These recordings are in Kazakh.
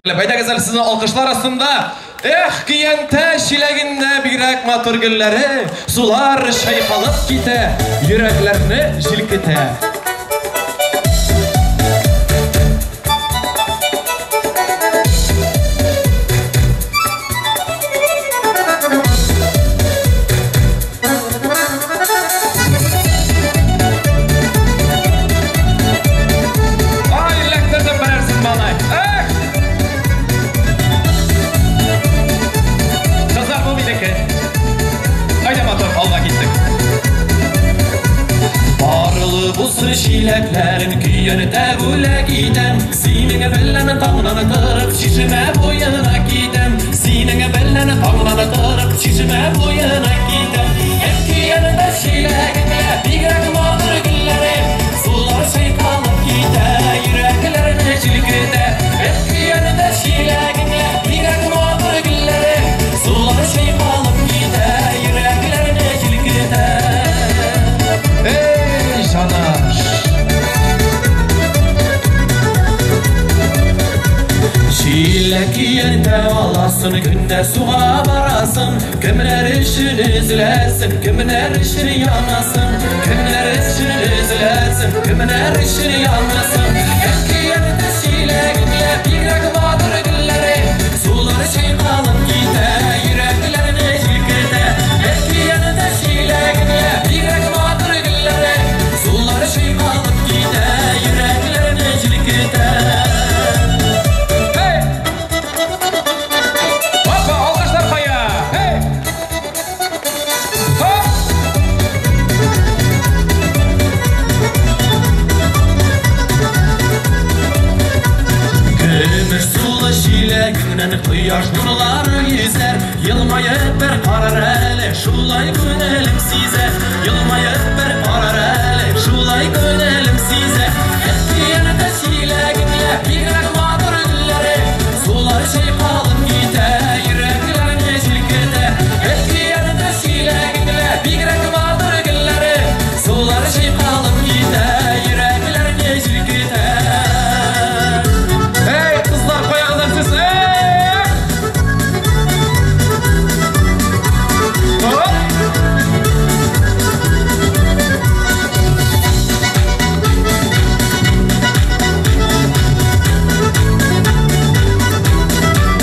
Bayda güzel sizin alkışlar aslında. Kiyente şileginde birek matır gülleri, sular şaykalıp gite, yüreklerini jilkite. Şileklerin küyönüte bule gidem, sinine bellene tamlana tarıp şişime boyuna gidem, sinine bellene tamlana tarıp şişime boyuna gidem. Hep küyönüte şilekle bigrek mağdur gülleri, sular şey kalıp gide, yüreklerine çilgide. Hep küyönüte şilekle bigrek mağdur gülleri, sular şey kalıp gide, yüreklerine çilgide. Ey şanaş! Şilek yerde valasın, günde suğa varasın. Kimler için üzülesin, kimler için yanasın. Kimler için üzülesin, kimler için yanasın. Hep yerde şilekle bigrek vardır gülleri, suları şey kalıp gide, yüreklerine çilgide. Hep yerde şilekle bigrek vardır gülleri, suları şey kalıp gide, yüreklerine çilgide. Günen kıyaş nurları yüzer, yılmayıp bir karar ele, şulay gönelim size. Yılmayıp bir karar ele, şulay gönelim size. Hep yanında şileginle bigrek mağdur gülleri, sular şey kalıp gide, yüreklerine çilgide. Hep yanında şileginle bigrek mağdur gülleri, sular şey kalıp gide, yüreklerine çilgide. Hey kızlar koyağızlar siz,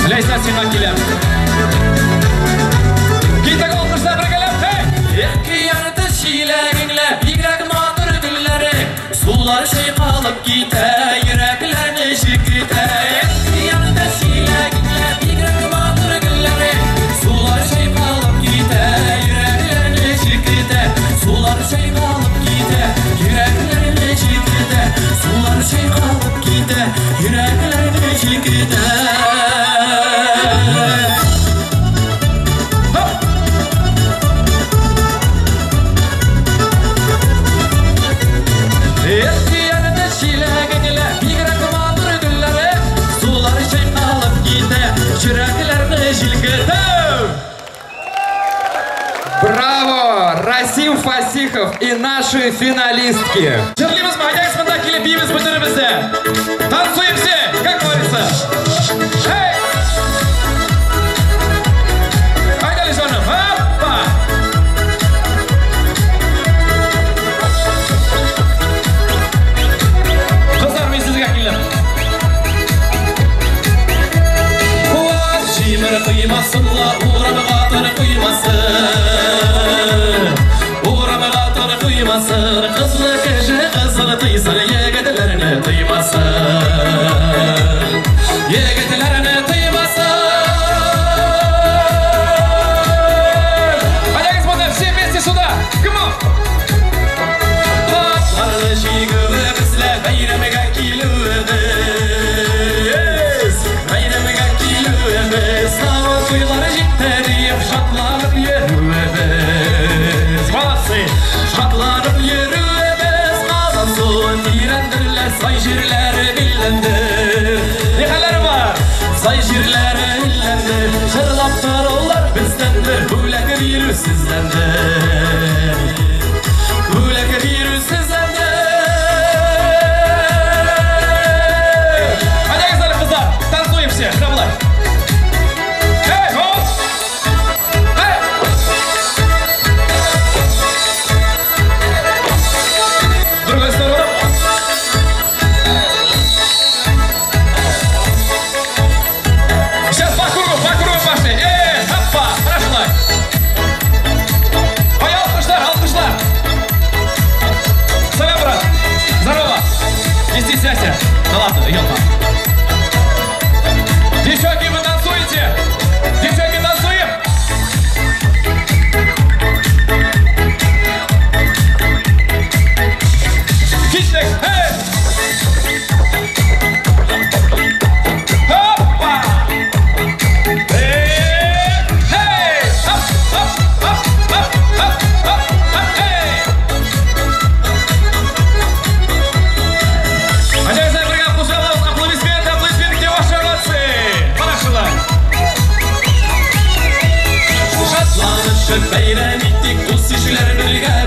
Leysa sen akilem. Gita kalkırsa bırakalım. Hey! İki yanıda şileginle bigrek mağdur gülleri, sular şey kalıp gide, yüreklerine çilgide. İki yanıda şileginle bigrek mağdur gülleri, sular şey kalıp gide, yüreklerine çilgide. Sular şey kalıp gide, yüreklerine çilgide. Sular şey kalıp gide, yüreklerine çilgide. Браво! Расим Фасихов и наши финалистки. Жерлиміз ма, айдаңыз мында келіп бейміз бүтінімізді. Танцуем все, как говорится. Эй! Айдали жаным, опа! Қыздар, мен сізге келем. Жимір қимасынла, урамы қатыр қимасын. Урамы қатыр қимасын. Қызлы кәжі қызылы тыйсын, егетілеріне тыймасын. Егетілеріне тыймасын. Айдаңыз мұнда, все вместе сюда. Come on! Батларлы жигуі бізлі бәйремеге келуіміз. Бәйремеге келуіміз. Сауы күйлары жеттіріп шатланып еруіміз. Молодцы! Шатланып еруіміз. Қазан суын ирендірлер, сай жерлері білінді. Ne kadar var? Сай жерлері білінді. Жырлап тұрулар біздендір, бөлек вирус сіздендір. Бөлек вирус сіздендір. Айдаңыздар қыздар, танцуем все.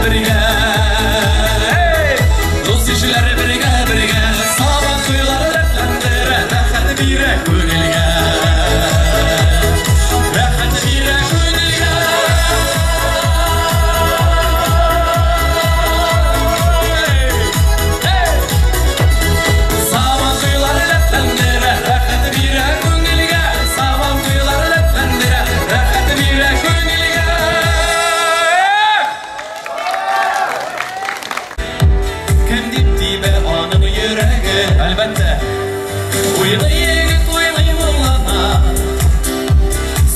birge Dost işleri birge birge Saman kuyuları retlendire Rahat bire ko'ngilga Rahat bire ko'ngilga Saman kuyuları retlendire Rahat bire ko'ngilga Saman kuyuları retlendire Rahat bire ko'ngilga Kim dipti be onun yüreği Elbette Uyudu yigit uyumayımlana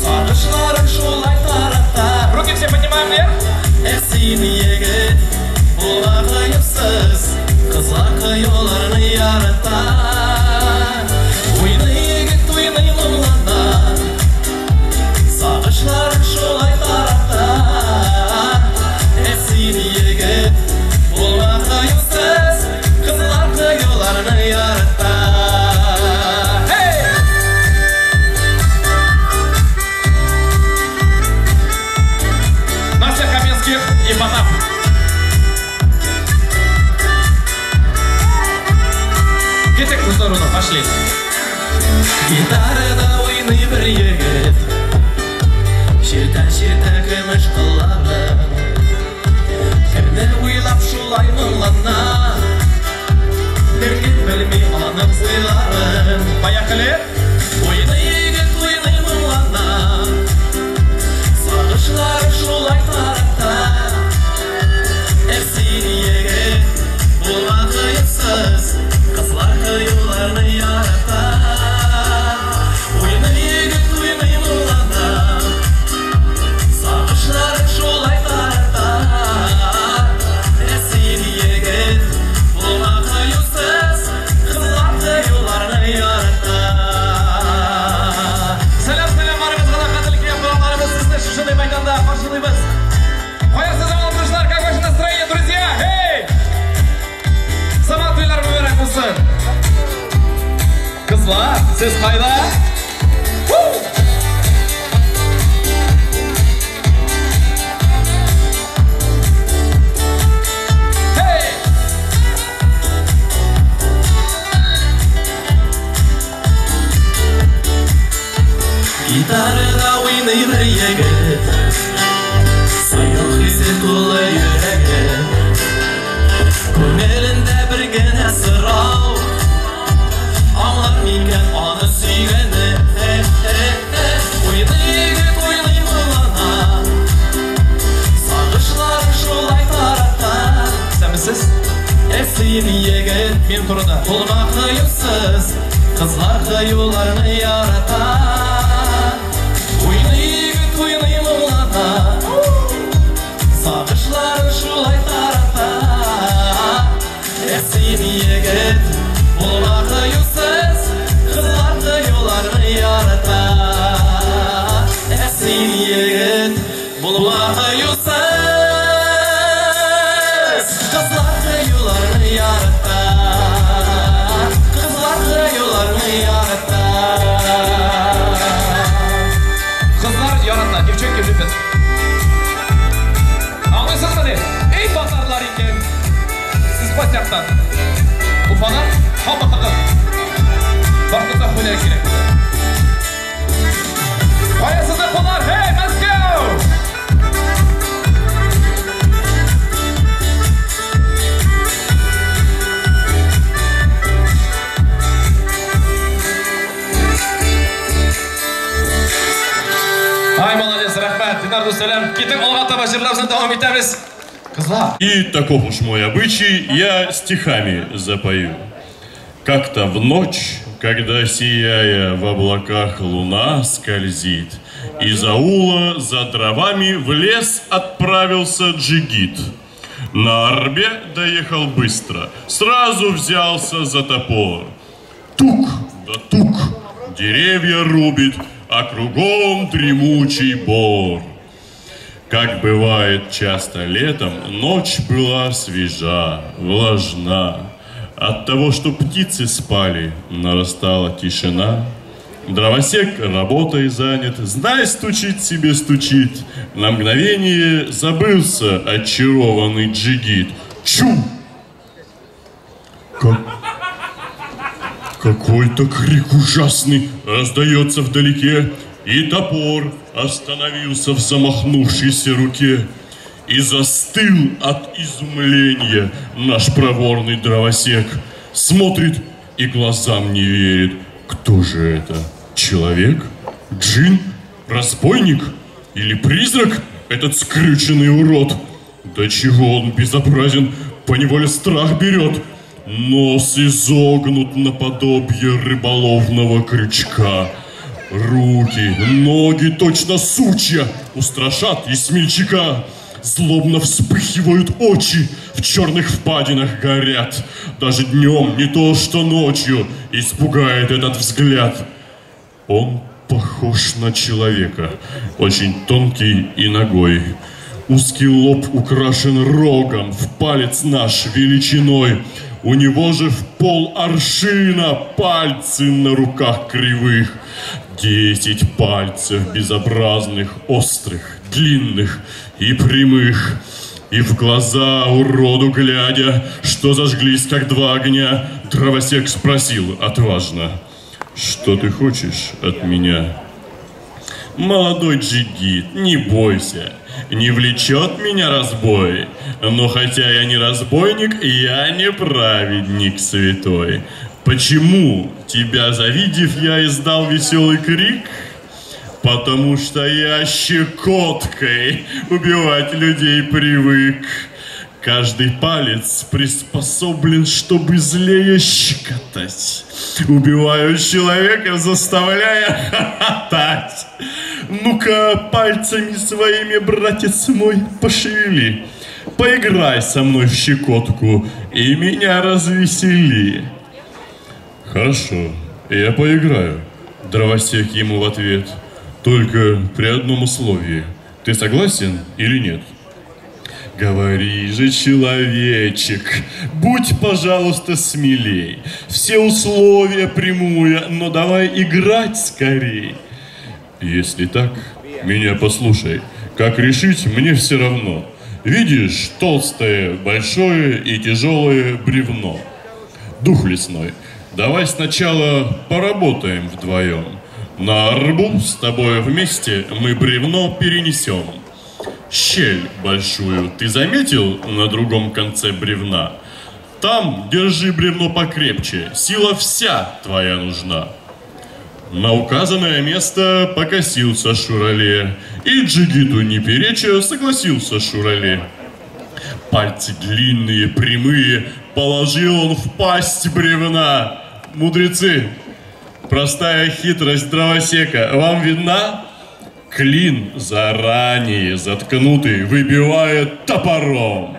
Sarışlarım şulay tarafta Руки все поднимаем вверх. Esin yigit Bula kayıpsız Kızlar kıyılarını yaratar Uyudu yigit uyumayımlana Sarışlarım şulay tarafta Esin yigit Bula kayıpsız Kızlar kıyılarını yaratar Hey! Настя Каменских и Потап. Где-то в ту сторону пошли. Gitarada oynay bir yigit Şirta kumush qillari Kimni o'ylab shulay mung'lana Lekin bilmay onim o'ylarim Поехали. Oynay yigit oynay mung'lana Sog'ishlari shulay tarafta Esin yigit bo'lma qiyiqsiz Qizlar qiyularni yaratar Oynay yigit oynay mung'lana Sog'ishlari shulay tarafta Esin yigit bo'lma qiyiqsiz Qizlar qiyularni yaratar Selam barımızga da qatılgan birodarimiz sizni shu shunday maydonda qarshilaymiz. Qo'yasiz alqishlar, как ваше настроение, друзья? Hey! Samat to'ylari muborak bo'lsin. Qizlar, siz qayda? Hey! Gitarada oynay bir yigit Sayıl hisi to'la yuragi Ko'ngilida birgina sirov Anglarmikan onu suygani Oynay yigit oynay mung'lana Sog'ishlari shulay tarafta Sizmisiz? Esin yigit Men turida. Bo'lma qiyiqsiz Qizlar qiyularni yaratar Oynay yigit oynay mung'lana Sog'ishlari shulay tarafta Esin yigit Bo'lma qiyiqsiz Qizlar qiyularni yaratar Esin yigit Bo'lma qiyiqsiz Qizlar qiyularni yaratar Qizlar qiyularni yaratar Kızlar yanında, девчонки любят. Anlıyorsunuz mu? Ey pazarlar iken. Siz Pasyak'tan. Ufadan hamma takım. Başkası koyuya gerek. Koyasız da konar. Hey, let's go! Ay, молодец, рахмат. Dinar do'stlarim, keting olg'a tabashirlarimizni davom etamiz. Qizlar. И таков уж мой обычай, я стихами запою. Как-то в ночь, когда, сияя в облаках, луна скользит, из аула за дровами в лес отправился джигит. На арбе доехал быстро, сразу взялся за топор. Тук да тук, деревья рубит, а кругом дремучий бор. Как бывает часто летом, ночь была свежа, влажна. От того, что птицы спали, нарастала тишина. Дровосек работой занят, знай, стучит себе стучит. На мгновение забылся очарованный джигит. Чу! Какой-то крик ужасный раздается вдалеке, и топор остановился в замахнувшейся руке. И застыл от изумления наш проворный дровосек. Смотрит и глазам не верит. Кто же это? Человек? Джин? Разбойник? Или призрак? Этот скрюченный урод? Да чего он безобразен, поневоле страх берет. Нос изогнут наподобие рыболовного крючка. Руки, ноги точно сучья устрашат и смельчака. Злобно вспыхивают очи, в черных впадинах горят. Даже днем, не то что ночью, испугает этот взгляд. Он похож на человека, очень тонкий и нагой. Узкий лоб украшен рогом, в палец наш величиной. У него же в пол аршина пальцы на руках кривых. 10 пальцев безобразных, острых, длинных и прямых. И в глаза уроду глядя, что зажглись, как 2 огня, дровосек спросил отважно: «Что ты хочешь от меня?» «Молодой джигит, не бойся, не влечет меня разбой. Но хотя я не разбойник, я не праведник святой. Почему, тебя завидев, я издал веселый крик? Потому что я щекоткой убивать людей привык. Каждый палец приспособлен, чтобы злее щекотать. Убиваю человека, заставляя хохотать. Ну-ка, пальцами своими, братец мой, пошевели. Поиграй со мной в щекотку и меня развесели». «Хорошо, я поиграю», — дровосек ему в ответ. «Только при одном условии. Ты согласен или нет?» «Говори же, человечек, будь, пожалуйста, смелей. Все условия приму я, но давай играть скорей». «Если так, меня послушай. Как решить, мне все равно. Видишь, толстое, большое и тяжелое бревно. Дух лесной, давай сначала поработаем вдвоем. На арбу с тобой вместе мы бревно перенесем. Щель большую ты заметил на другом конце бревна? Там держи бревно покрепче, сила вся твоя нужна». На указанное место покосился Шурале, и джигиту не переча согласился Шурале. Пальцы длинные, прямые, положил он в пасть бревна. Мудрецы, простая хитрость дровосека вам видна? Клин заранее заткнутый выбивает топором.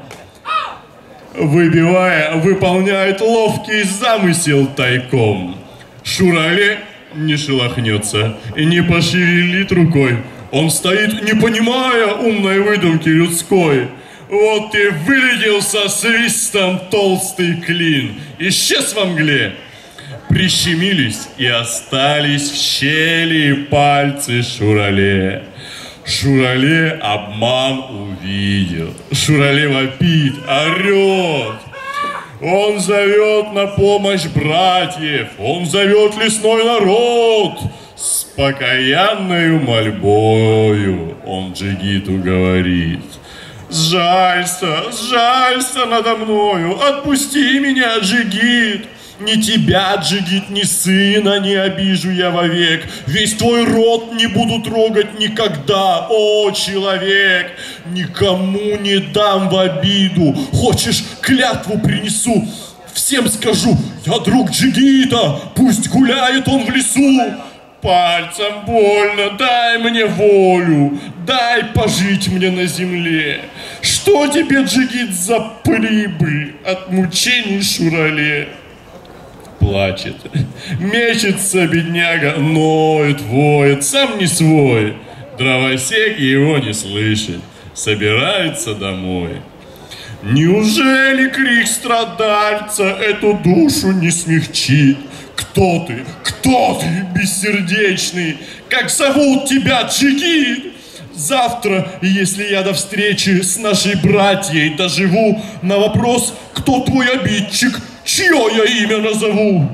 Выбивая, выполняет ловкий замысел тайком. Шурале не шелохнется и не пошевелит рукой. Он стоит, не понимая умной выдумки людской. Вот и вылетел со свистом толстый клин. Исчез во мгле. Прищемились и остались в щели пальцы Шурале. Шурале обман увидел. Шурале вопит, орет. Он зовет на помощь братьев, он зовет лесной народ. С покаянною мольбою он джигиту говорит: «Сжалься, сжалься надо мною, отпусти меня, джигит. Ни тебя, джигит, ни сына не обижу я вовек. Весь твой род не буду трогать никогда, о, человек. Никому не дам в обиду. Хочешь, клятву принесу? Всем скажу, я друг джигита, пусть гуляет он в лесу. Пальцем больно, дай мне волю, дай пожить мне на земле. Что тебе, джигит, за прибыль от мучений Шурале?» Плачет, мечется бедняга, ноет, воет, сам не свой. Дровосек его не слышит, собирается домой. Неужели крик страдальца эту душу не смягчит? Кто ты? Кто ты, бессердечный? Как зовут тебя, Джигит? Завтра, если я до встречи с нашей братьей доживу, на вопрос, кто твой обидчик, чье я имя назову?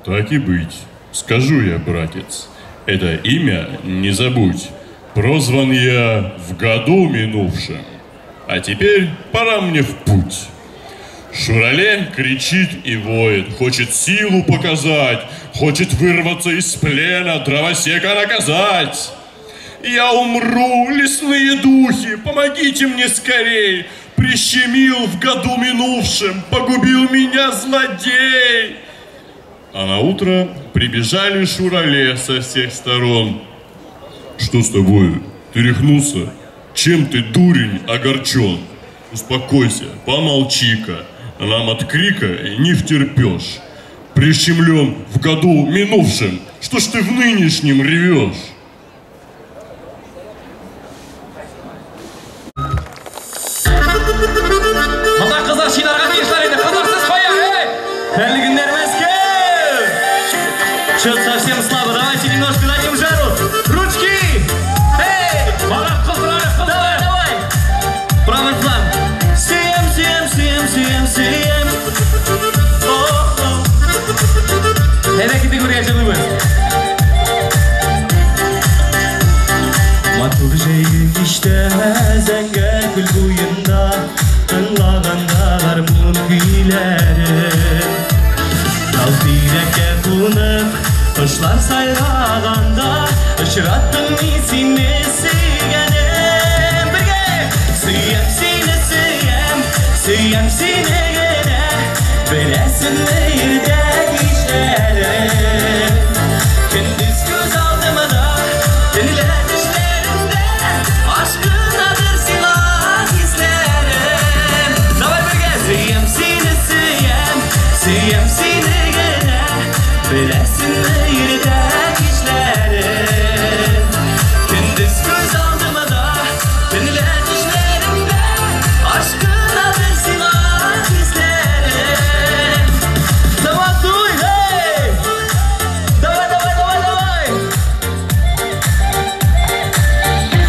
Так и быть, скажу я, братец, это имя не забудь. Прозван я в году минувшем, а теперь пора мне в путь. Шурале кричит и воет, хочет силу показать, хочет вырваться из плена, дровосека наказать. Я умру, лесные духи, помогите мне скорей. Прищемил в году минувшем, погубил меня злодей. А на утро прибежали Шурале со всех сторон. Что с тобой? Ты рехнулся? Чем ты, дурень, огорчен? Успокойся, помолчи-ка. Нам от крика не втерпешь. Прищемлен в году минувшем. Что ж ты в нынешнем ревешь? Мына қыздар шинарға дейіштар еді, қыздарсыз қоя, Әлі күндер Мәскеу! Чё-то совсем слабо, давайте немножко дадим жару. Ручки! Эй! Марат, қыздар! Давай, давай! Правый план. Сием, сием, сием, сием, сием. Әрекеті көрген жылымыз. Матур жайы кешті, зәңгәр күл бойында, тыңлағанда гармон күйләрін. Тау тирәккә қонып, құшлар сайрағанда, ұшыраттың мен сені сүйгенім. Бірге! Сүйем сені, сүйем, сүйем сені генә, біләсін мейірдәк ишләрін. Күндіз көз алдымда, түнләр düşlerimde, aşkınadır silah izlerim. Давай бірге! Сүйем сені, сүйем, сүйем сені генә, біләсін мейірдәк ишләрін. Күндіз көз алдымда, түнләр düşlerimde, aşkınadır silah izlerim. Заводуй, эй! Давай, давай, давай, давай!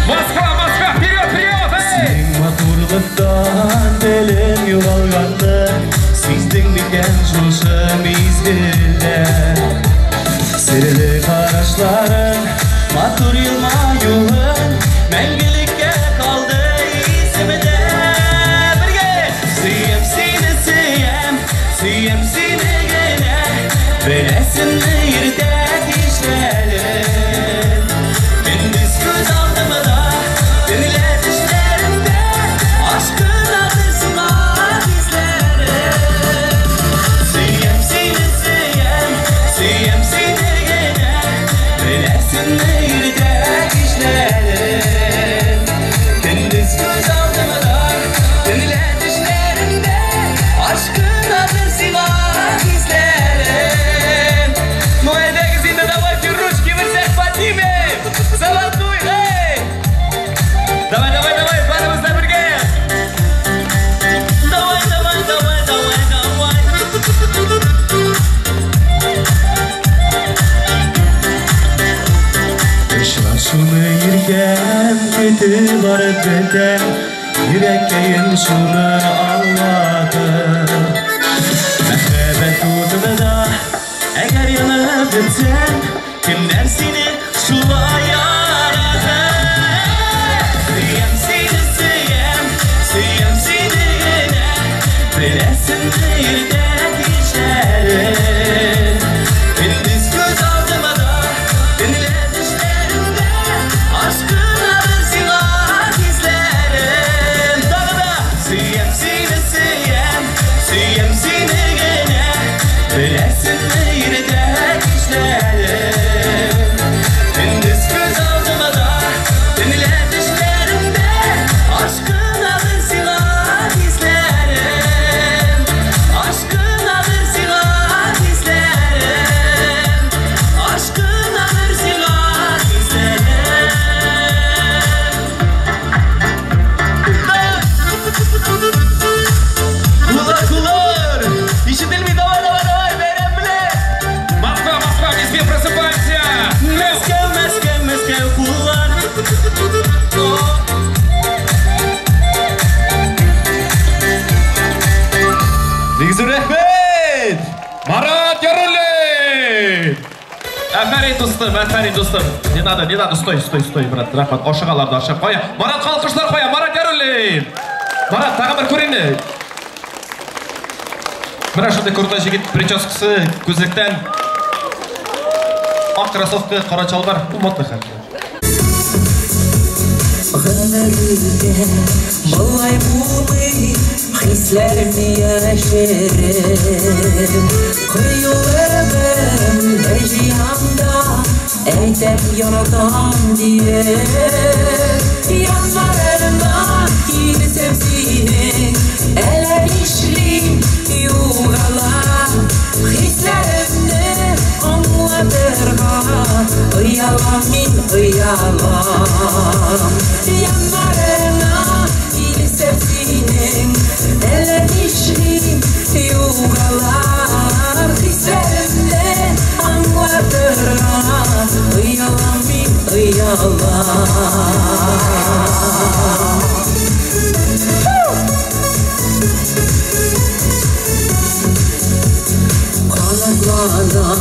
Москва, Москва, вперед, вперед, эй! Сенің матурлықтан білім юғалғанды, сездің бекен жошы мезгілді. Сірлі қарашларын, матур елмаюын, мәңгілікке қалды есімді. Бірге! Сүйем сені, сүйем, сүйем сені генә, біләсін мейірдәк ишләрін. Күндіз көз алдымда, түнләр düşlerimde, aşkınadır silah izlerim. Suyem seni, suyem, suyem seni gene, bilesin meyrdek işlerim. Gündüz göz aldımda, түнләр düşlerimde, aşkınadır silah izlerim. Ну, Эдегізінде давайте ручки вы всех поднимем. Золотой, эй! Давай, давай, давай, бәрімізді бірге! Давай, давай, давай, давай, давай! Işlar şunu yirgen, kötü barıp beten, yürekkeyim şunu anladım. Mehbet uğruna eğer yanıp biten, kimler seni şulay yaradı? Suyem seni, suyem, suyem seni gene, bilesin meyrdek işlerim. Gündüz göz aldımda, түнләр düşlerimde, aşkınadır silah izlerim. Daha da suyem seni, suyem, suyem seni gene, bilesin meyrdek işlerim. Gündüz göz aldımda, түнләр düşlerimde, aşkınadır silah izlerim. Aşkınadır silah izlerim. Aşkınadır silah izlerim. Марат Яруллин! Афарин достым. Не надо, стой, брат. Рахмат, ошығаларды ашып қоя. Марат қалқыштар қоя, Марат Яруллин! Марат, тағы бір көрейін. Мына шындай көрді жігіт прическасы, көзліктен. Ақ кроссовка, қара чалбар, ұмытты қанды. Ғанарыды, бұлай бұлай, хисләрімі әшірім. Құйылығым, әжиямда, әйтәп яратам дейі. Янларыма келісем сенің, әлі ішлім, юғалам. Хисләрімді аңладырға, ұялам мен ұялам. Yanlarına gelirse senin eller işlim yugalar hislerimde anlatırlar uyalan bin uyalan Kanatlarla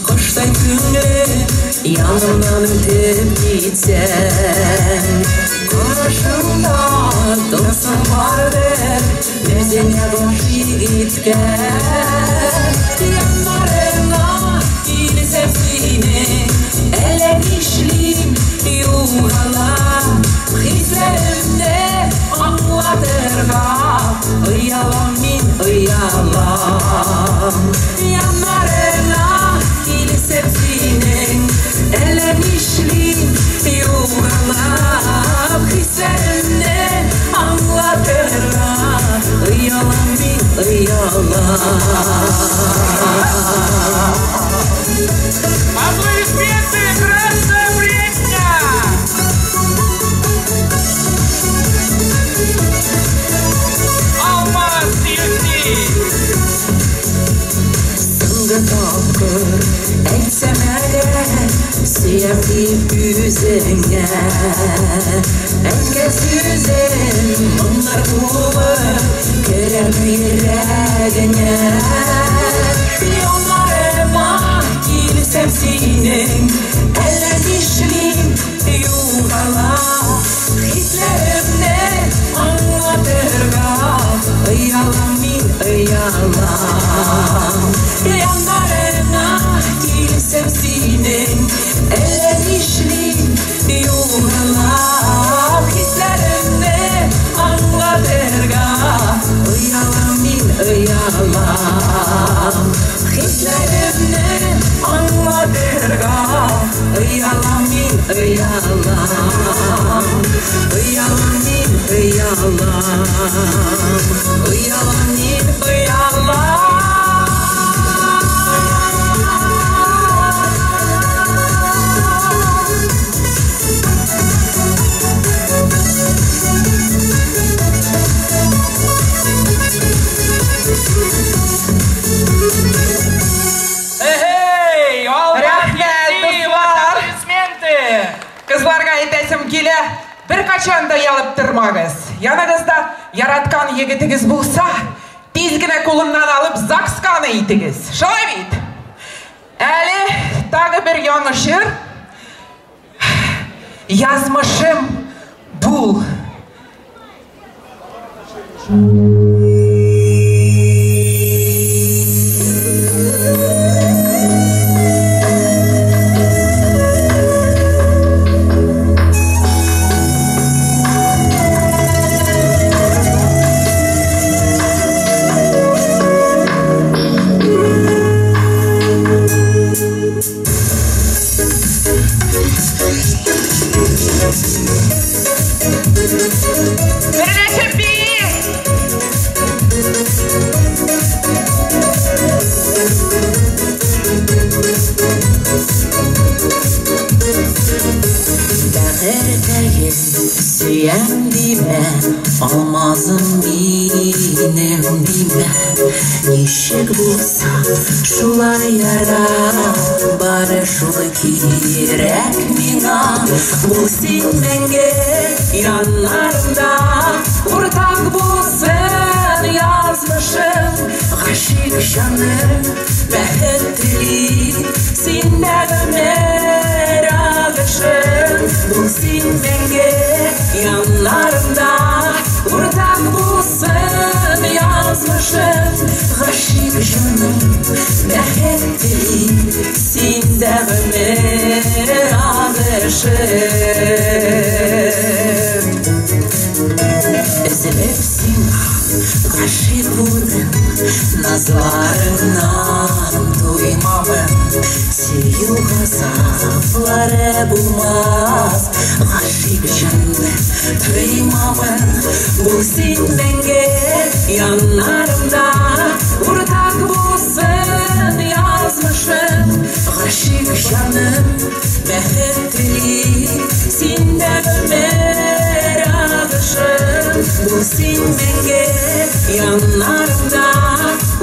kışta günleri yanımdan ötüp gitsen Karşımda dostum vardır Gözüne boş gitken Yanlarına gelirse senin eller işlim yugalar hislerimde anlatırga uyalan min uyalan Yanlarına gelirse senin eller işlim yugalar hislerimde anlatırga uyalan min uyalan Аплодисменты, красное время! Алмаз Юси! Sıngı tapkır, etsem ələ, siyəmliyim yüzüne Əngəz yüzüm, onlar bulur, kərəm yüreğine Yollarıma girsem senin, eller dişlim yuğala Hislerimde anlatırga, uyalan min uyalan Yanlarına girsem senin, eller dişlim yuğala Hislerimde anlatırga, uyalan min uyalan Hislerimde anlatırga, uyalan min uyalan Uyalan min uyalan Uyalan min uyalan Kızlarga aytayım келе, bir kaçanda yalıp durmağız. Yanınızda yaratkan yigitiniz bulsa, tezgine kolundan alıp zakskana itiniz. Şolay mıydı? Әлі тағы bir yanlışır. Yazmışım bul. Almazım benim dime Nişek bulsa şulay yara Bari şulu kirek mina Bu sinmenge yanlarımda Ortak bulsun yazmışım Aşık şanım behetli Sindəgə meragışım Bu sinmenge yanlarımda Ortak bulsun yazmışım Aşık canım behetli Sindəgə meragışım Üzülüpsün aşık buldum Nazlarından duymamın Sevgi gazapları bulmaz Aşık canım duymamın Bu sindenge yanlarımda Ortak bulsun yazmışım Aşık canım behetli Sindəgə meragışım Bu sinmenge yanlarımda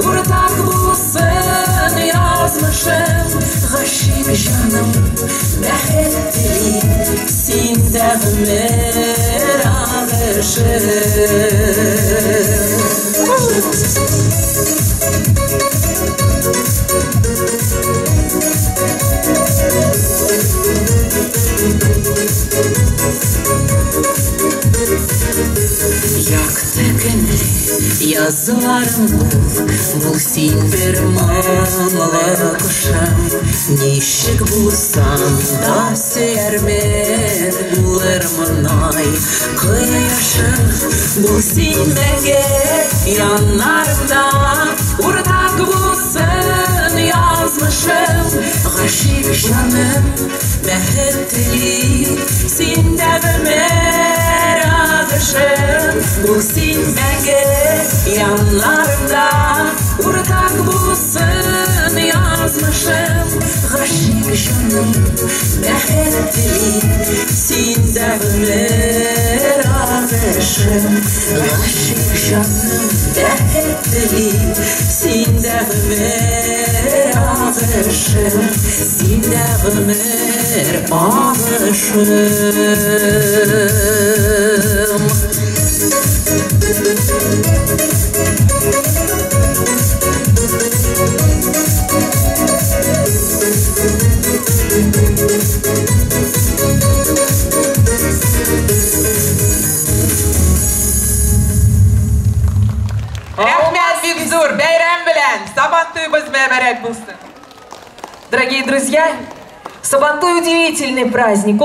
Ortak bulsun yazmışım Aşık canım behetli Sindəgə meragışım Yaktı günü yazılarım Bu sin bir mamlı kuşam Nişik bulsam da seyermen Bulırmınay kıyışım Bu sinmege yanlarımda Ortak bulsun yazmışım Aşık canım behetli Sindəgə meragışım Bu sinmege yanlarımda Ortak bulsun yazmışım Aşık canım behetli Sindəgə meragışım Aşık canım behetli Sindəgə meragışım Sindəgə meragışım Рахмет, Виктор, бәйрәм белән! Сабантуйбыз мәбәрәк булсын! Дорогие друзья, Сабантуй удивительный праздник.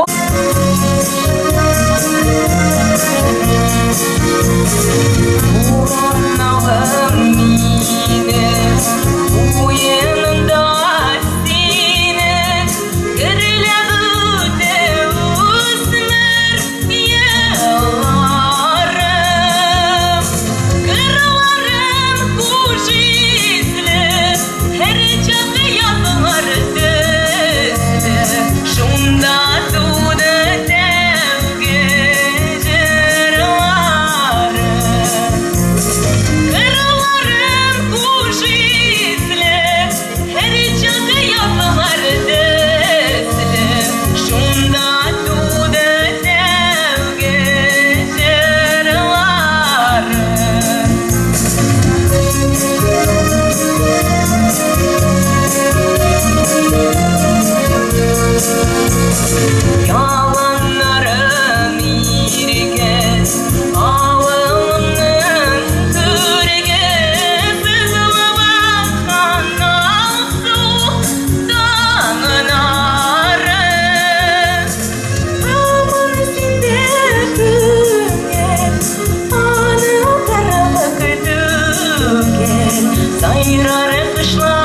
Sayrar kışlar